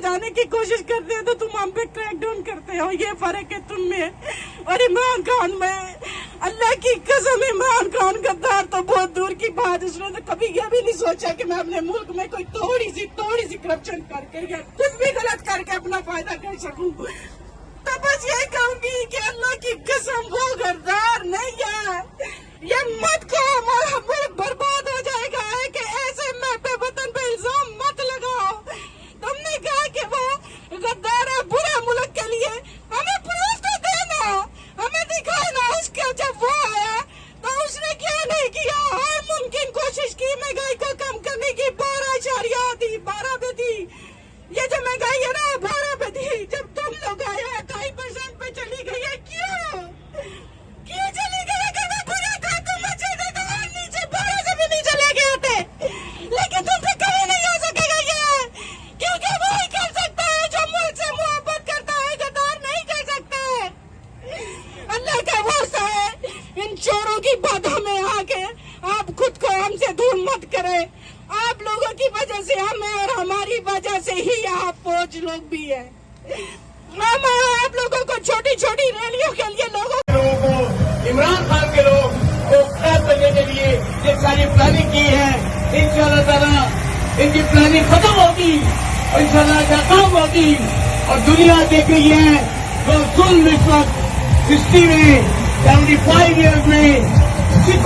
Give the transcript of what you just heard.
बताने की कोशिश करते हो तो तुम हम पे क्रैकडाउन करते हो। ये फर्क है तुम में और इमरान खान में। अल्लाह की कसम, इमरान खान गद्दार तो बहुत दूर की बात। उसने तो कभी ये भी नहीं सोचा कि मैं अपने मुल्क में कोई थोड़ी सी करप्शन करके या कुछ भी गलत करके अपना फायदा कर सकूं। तो बस यही कहूंगी कि अल्लाह की कसम वो गद्दार नहीं है। ये मत कहो हमारा मुल्क बर्बाद हो जाएगा है कि ऐसे मैं पे वतन पे इल्जाम मत लगाओ। तुमने कहा कि वो गद्दार है बुरा मुल्क के लिए, हमें प्रूफ तो देना, हमें दिखाना। उसके जब वो आया तो उसने क्या नहीं किया, हर मुमकिन कोशिश की महंगाई को कम करने की। 12 पे थी, ये जो महंगाई है ना 12 पे थी। जब तुम लोग आए 2.5% पे चली गई है। क्यों चली गई? अगर बुरा था तो मस्जिद तो और नीचे 12 से भी नीचे लेके आते, लेकिन तुमसे कभी नहीं हो सकेगा ये, क्योंकि वो ही कर सकता है जो मुल्क से मोहब्बत करता है, गद्दार नहीं कर सकते। अल्लाह का वास्ता है, इन चोरों की बातों में आके आप खुद को हमसे दूर मत करें। आप लोगों की वजह से हमें और हमारी वजह से ही आप फौज लोग भी है। हम आप लोगों को छोटी छोटी रैलियों के लिए लोगों को इमरान खान के लोग को खराब करने के लिए ये सारी प्लानिंग की है। इंशाअल्लाह ताला इनकी प्लानिंग खत्म होगी और इंशाअल्लाह नाकाम होगी। और दुनिया देख रही है जो जुल्म इस वक्त हिस्ट्री में 75 ईयर्स में